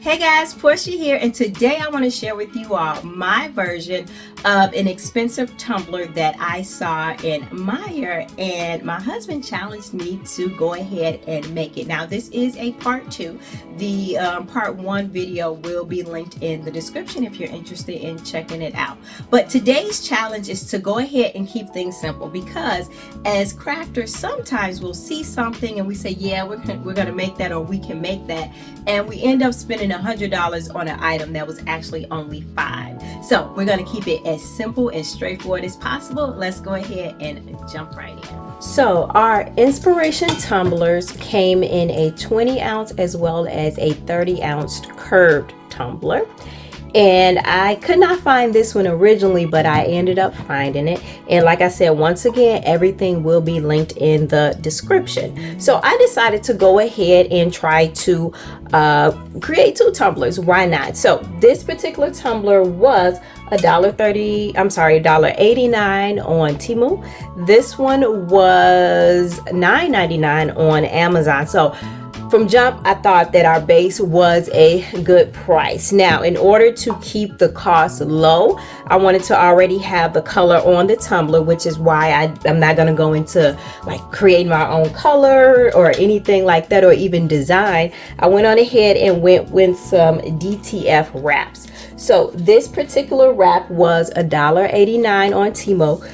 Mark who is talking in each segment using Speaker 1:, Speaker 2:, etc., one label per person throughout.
Speaker 1: Hey guys, Portia here, and today I want to share with you all my version of an expensive tumbler that I saw in Meijer, and my husband challenged me to go ahead and make it. Now this is a part 2. The part 1 video will be linked in the description if you're interested in checking it out. But today's challenge is to go ahead and keep things simple, because as crafters sometimes we'll see something and we say, yeah, we're gonna make that, or we can make that, and we end up spending $100 on an item that was actually only $5. So we're going to keep it as simple and straightforward as possible. Let's go ahead and jump right in. So our inspiration tumblers came in a 20 ounce as well as a 30 ounce curved tumbler. And I could not find this one originally, but I ended up finding it. And like I said, once again, everything will be linked in the description. So I decided to go ahead and try to create 2 tumblers. Why not? So this particular tumbler was $1.89 on Temu. This one was $9.99 on Amazon. So from jump, I thought that our base was a good price. Now, in order to keep the cost low, I wanted to already have the color on the tumbler, which is why I'm not going to go into like creating my own color or anything like that, or even design. I went on ahead and went with some DTF wraps. So this particular wrap was $1.89 on Temu,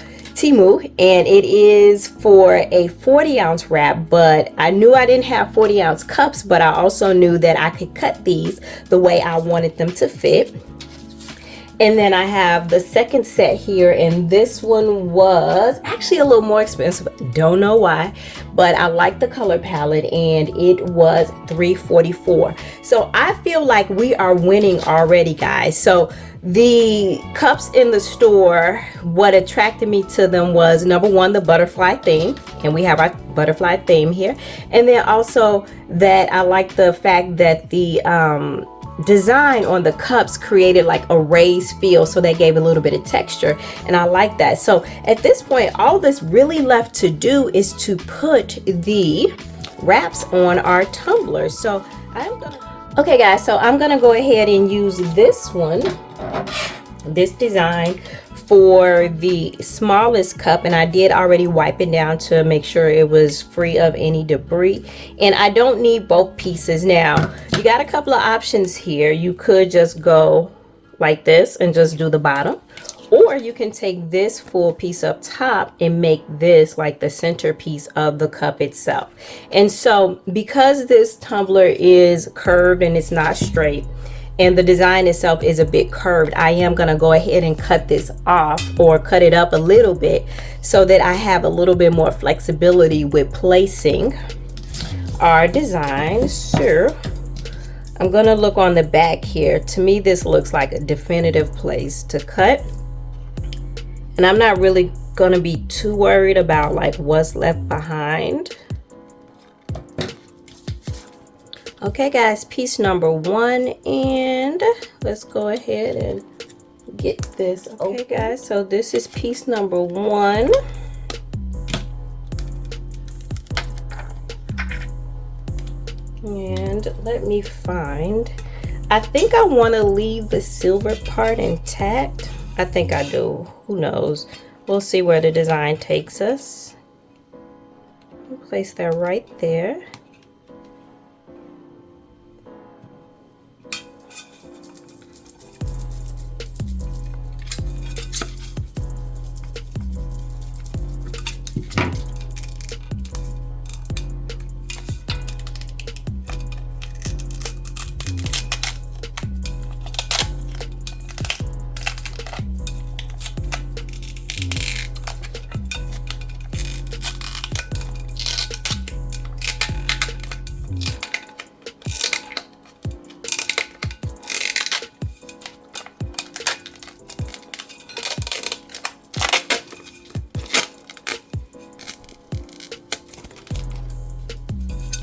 Speaker 1: and it is for a 40 ounce wrap, but I knew I didn't have 40 ounce cups, but I also knew that I could cut these the way I wanted them to fit. And then I have the second set here, and this one was actually a little more expensive. Don't know why, but I like the color palette, and it was $3.44. So I feel like we are winning already, guys. So the cups in the store, what attracted me to them was, number one, the butterfly theme, and we have our butterfly theme here. And then also that I like the fact that the design on the cups created like a raised feel, so they gave a little bit of texture, and I like that. So at this point, all that's really left to do is to put the wraps on our tumblers. So okay guys, so I'm gonna go ahead and use this one, this design, for the smallest cup, and I did already wipe it down to make sure it was free of any debris. And I don't need both pieces. Now you got a couple of options here. You could just go like this and just do the bottom, or you can take this full piece up top and make this like the centerpiece of the cup itself. And so because this tumbler is curved and it's not straight, and the design itself is a bit curved, I am going to go ahead and cut this off, or cut it up a little bit, so that I have a little bit more flexibility with placing our design. So I'm going to look on the back here. To me, this looks like a definitive place to cut, and I'm not really going to be too worried about like what's left behind. Okay guys, piece number 1, and let's go ahead and get this open. Okay guys, so this is piece number 1. And let me find, I think I want to leave the silver part intact. I think I do, who knows. We'll see where the design takes us. I'll place that right there.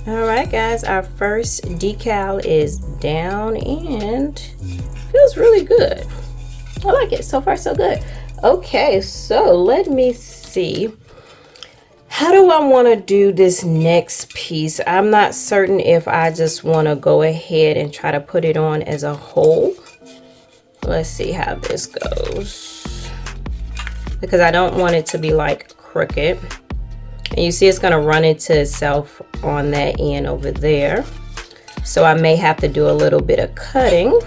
Speaker 1: All right guys, our first decal is down and feels really good. I like it. So far so good. Okay, so let me see how do I want to do this next piece? I'm not certain if I just want to go ahead and try to put it on as a whole. Let's see how this goes, because I don't want it to be like crooked. And you see it's going to run into itself on that end over there. So I may have to do a little bit of cutting.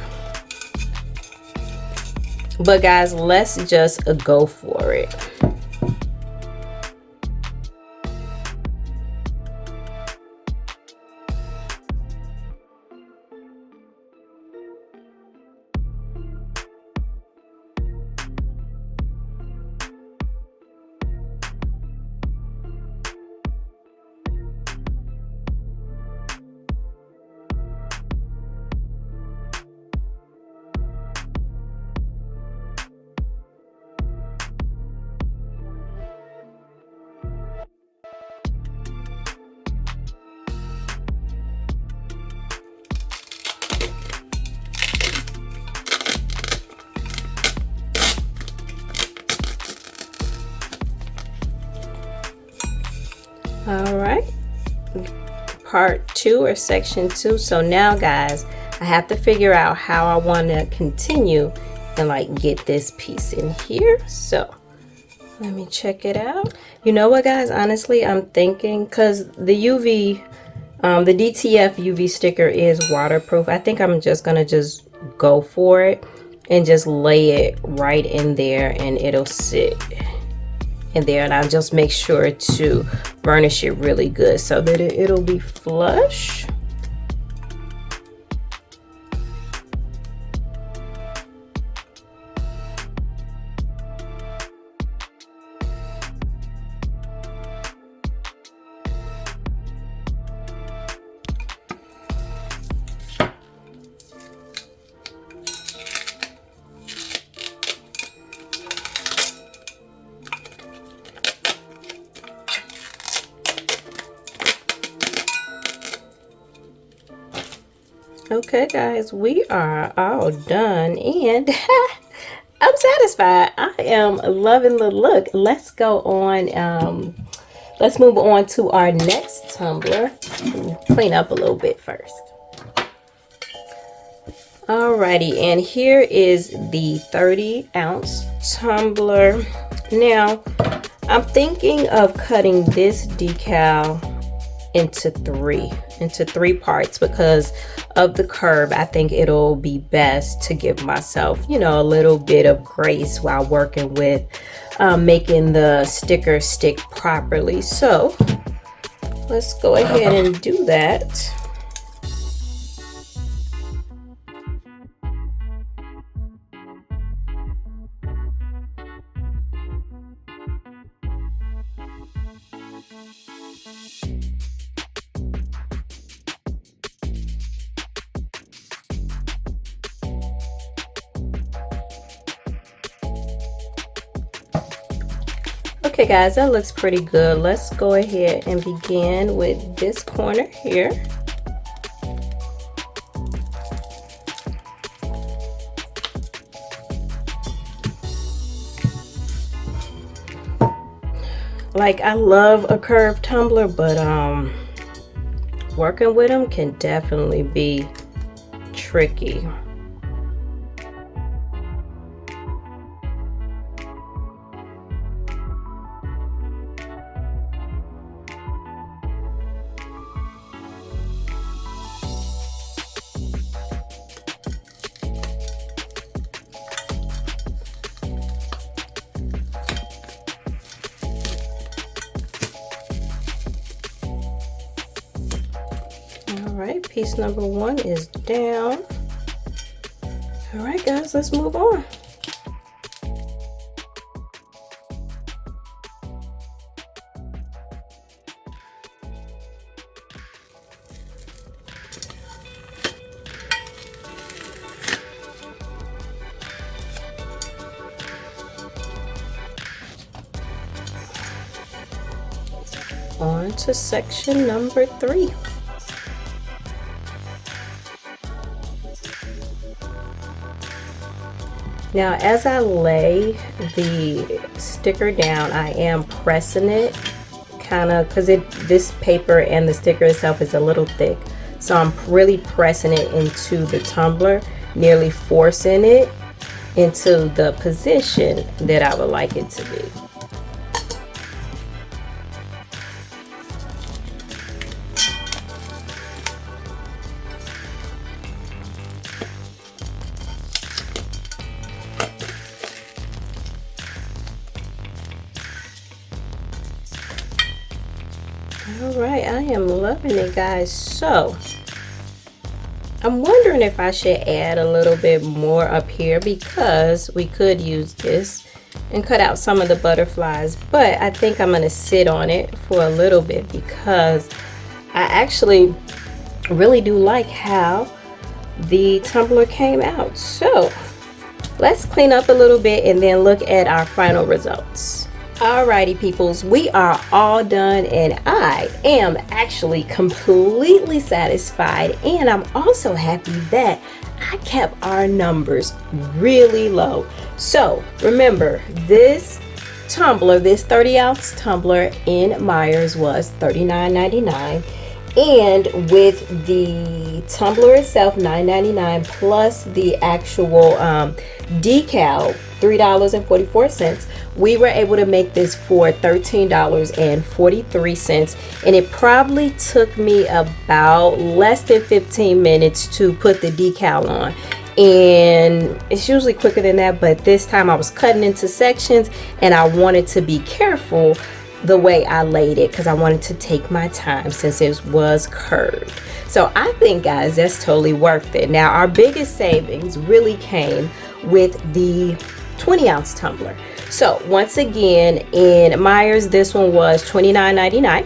Speaker 1: But guys, let's just go for it. All right, part 2 or section 2. So now guys, I have to figure out how I want to continue and like get this piece in here. So let me check it out. You know what guys, honestly I'm thinking, because the DTF UV sticker is waterproof, I think I'm just gonna go for it and just lay it right in there, and it'll sit in there, and I'll just make sure to burnish it really good so that it'll be flush. Okay guys, we are all done, and I'm satisfied. I am loving the look. Let's go on, let's move on to our next tumbler. Clean up a little bit first. Alrighty, and here is the 30-ounce tumbler. Now I'm thinking of cutting this decal into three parts because of the curve. I think it'll be best to give myself, you know, a little bit of grace while working with making the sticker stick properly. So let's go ahead and do that. Okay guys, that looks pretty good. Let's go ahead and begin with this corner here. Like, I love a curved tumbler, but working with them can definitely be tricky. Alright, piece number 1 is down. Alright guys, let's move on. On to section number 3. Now, as I lay the sticker down, I am pressing it kind of, because this paper and the sticker itself is a little thick, so I'm really pressing it into the tumbler, nearly forcing it into the position that I would like it to be. All right, I am loving it, guys. So I'm wondering if I should add a little bit more up here, because we could use this and cut out some of the butterflies, but I think I'm gonna sit on it for a little bit because I actually really do like how the tumbler came out. So let's clean up a little bit and then look at our final results. Alrighty peoples, we are all done and I am actually completely satisfied, and I'm also happy that I kept our numbers really low. So remember, this tumbler, this 30-ounce tumbler in Myers was $39.99, and with the tumbler itself $9.99 plus the actual decal $3.44, we were able to make this for $13.43, and it probably took me about less than 15 minutes to put the decal on. And it's usually quicker than that, but this time I was cutting into sections and I wanted to be careful the way I laid it because I wanted to take my time since it was curved. So I think, guys, that's totally worth it. Now, our biggest savings really came with the 20-ounce tumbler. So once again, in Myers, this one was $29.99,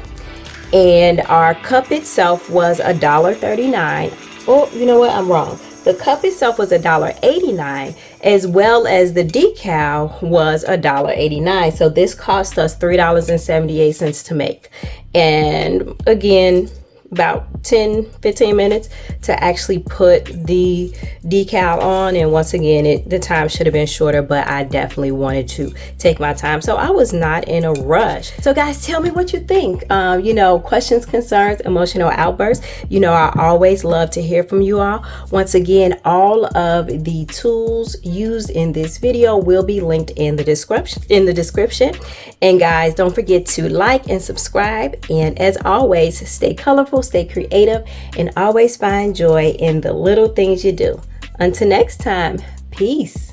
Speaker 1: and our cup itself was $1.39. Oh, you know what? I'm wrong. The cup itself was $1.89, as well as the decal was $1.89. So this cost us $3.78 to make. And again, about 10-15 minutes to actually put the decal on. And once again, the time should have been shorter, but I definitely wanted to take my time, so I was not in a rush. So guys, tell me what you think. You know, questions, concerns, emotional outbursts. You know, I always love to hear from you all. Once again, all of the tools used in this video will be linked in the description. And guys, don't forget to like and subscribe, and as always, stay colorful, stay creative, and always find joy in the little things you do. Until next time, peace.